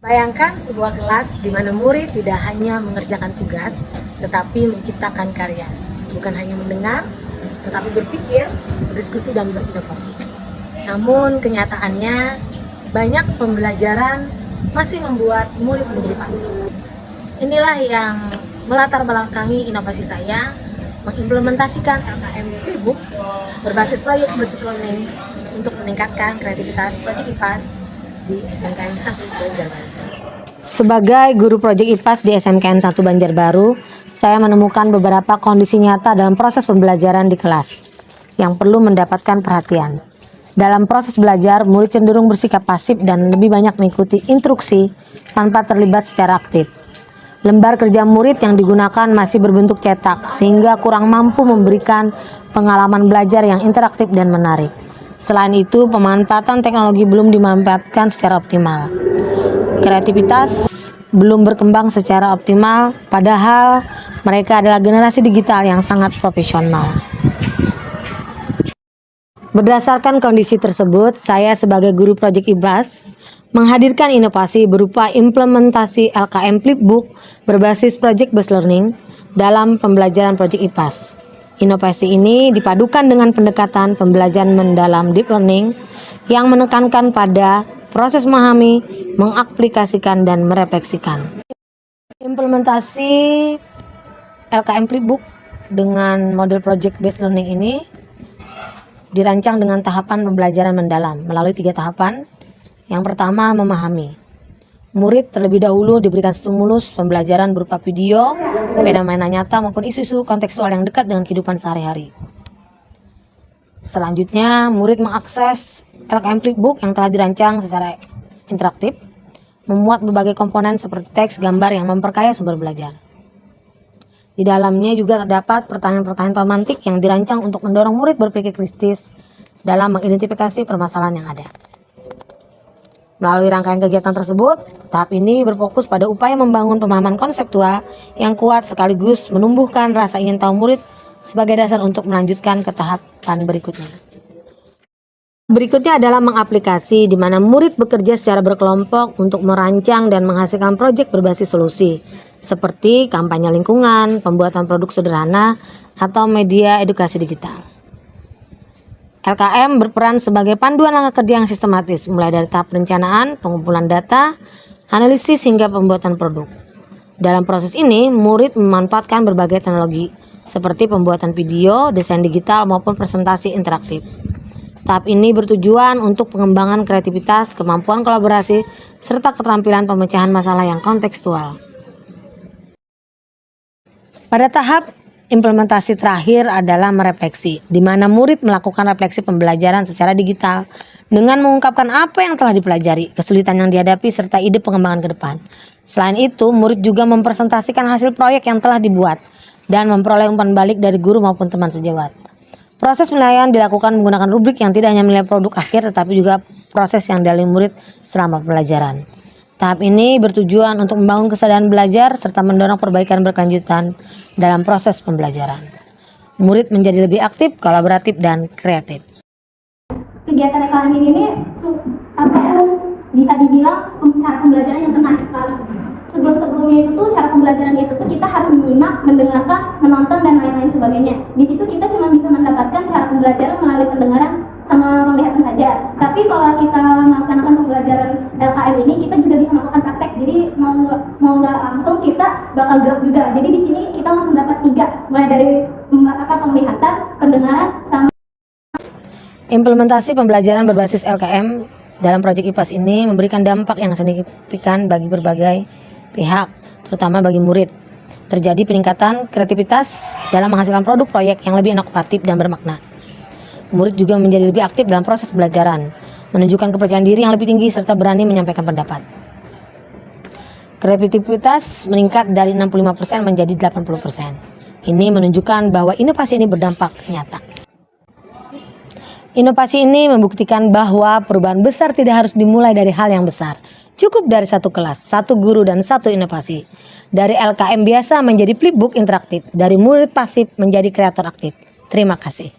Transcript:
Bayangkan sebuah kelas di mana murid tidak hanya mengerjakan tugas, tetapi menciptakan karya. Bukan hanya mendengar, tetapi berpikir, berdiskusi, dan berinovasi. Namun kenyataannya, banyak pembelajaran masih membuat murid menjadi pasif. Inilah yang melatar belakangi inovasi saya, mengimplementasikan LKM Playbook berbasis proyek Business Learning untuk meningkatkan kreativitas proyek IPAS di SMKN 1 Banjarbaru. Sebagai guru proyek IPAS di SMKN 1 Banjarbaru, saya menemukan beberapa kondisi nyata dalam proses pembelajaran di kelas yang perlu mendapatkan perhatian. Dalam proses belajar, murid cenderung bersikap pasif dan lebih banyak mengikuti instruksi tanpa terlibat secara aktif. Lembar kerja murid yang digunakan masih berbentuk cetak, sehingga kurang mampu memberikan pengalaman belajar yang interaktif dan menarik. Selain itu, pemanfaatan teknologi belum dimanfaatkan secara optimal. Kreativitas belum berkembang secara optimal, padahal mereka adalah generasi digital yang sangat profesional. Berdasarkan kondisi tersebut, saya sebagai guru proyek IPAS menghadirkan inovasi berupa implementasi LKM Flipbook berbasis Project Based Learning dalam pembelajaran proyek IPAS. Inovasi ini dipadukan dengan pendekatan pembelajaran mendalam deep learning yang menekankan pada proses memahami, mengaplikasikan, dan merefleksikan. Implementasi LKM Flipbook dengan model Project Based Learning ini dirancang dengan tahapan pembelajaran mendalam melalui 3 tahapan. Yang pertama, memahami. Murid terlebih dahulu diberikan stimulus pembelajaran berupa video, fenomena nyata maupun isu-isu kontekstual yang dekat dengan kehidupan sehari-hari. Selanjutnya, murid mengakses LKM Flipbook yang telah dirancang secara interaktif, memuat berbagai komponen seperti teks, gambar yang memperkaya sumber belajar. Di dalamnya juga terdapat pertanyaan-pertanyaan pemantik yang dirancang untuk mendorong murid berpikir kritis dalam mengidentifikasi permasalahan yang ada. Melalui rangkaian kegiatan tersebut, tahap ini berfokus pada upaya membangun pemahaman konseptual yang kuat sekaligus menumbuhkan rasa ingin tahu murid sebagai dasar untuk melanjutkan ke tahapan berikutnya. Berikutnya adalah mengaplikasi, di mana murid bekerja secara berkelompok untuk merancang dan menghasilkan proyek berbasis solusi, seperti kampanye lingkungan, pembuatan produk sederhana, atau media edukasi digital. LKM berperan sebagai panduan langkah kerja yang sistematis, mulai dari tahap perencanaan, pengumpulan data, analisis, hingga pembuatan produk. Dalam proses ini, murid memanfaatkan berbagai teknologi, seperti pembuatan video, desain digital, maupun presentasi interaktif. Tahap ini bertujuan untuk pengembangan kreativitas, kemampuan kolaborasi, serta keterampilan pemecahan masalah yang kontekstual. Pada tahap implementasi terakhir adalah merefleksi, di mana murid melakukan refleksi pembelajaran secara digital dengan mengungkapkan apa yang telah dipelajari, kesulitan yang dihadapi, serta ide pengembangan ke depan. Selain itu, murid juga mempresentasikan hasil proyek yang telah dibuat dan memperoleh umpan balik dari guru maupun teman sejawat. Proses penilaian dilakukan menggunakan rubrik yang tidak hanya menilai produk akhir, tetapi juga proses yang dialami murid selama pembelajaran. Tahap ini bertujuan untuk membangun kesadaran belajar serta mendorong perbaikan berkelanjutan dalam proses pembelajaran. Murid menjadi lebih aktif, kolaboratif, dan kreatif. Kegiatan LKM ini bisa dibilang cara pembelajaran yang menarik sekali. Sebelumnya itu tuh cara pembelajaran itu tuh kita harus menyimak, mendengarkan, menonton, dan lain-lain sebagainya. Di situ kita cuma bisa mendapatkan cara pembelajaran melalui pendengaran sama penglihatan saja. Tapi kalau kita melaksanakan pembelajaran LKM ini, kita juga bisa melakukan praktek. Jadi mau nggak langsung kita bakal gerak juga. Jadi di sini kita langsung dapat 3, mulai dari penglihatan, pendengaran, sama. Implementasi pembelajaran berbasis LKM dalam proyek IPAS ini memberikan dampak yang signifikan bagi berbagai pihak, terutama bagi murid. Terjadi peningkatan kreativitas dalam menghasilkan produk proyek yang lebih inovatif dan bermakna. Murid juga menjadi lebih aktif dalam proses pembelajaran, menunjukkan kepercayaan diri yang lebih tinggi serta berani menyampaikan pendapat. Kreativitas meningkat dari 65% menjadi 80%. Ini menunjukkan bahwa inovasi ini berdampak nyata. Inovasi ini membuktikan bahwa perubahan besar tidak harus dimulai dari hal yang besar. Cukup dari 1 kelas, 1 guru, dan 1 inovasi. Dari LKM biasa menjadi flipbook interaktif, dari murid pasif menjadi kreator aktif. Terima kasih.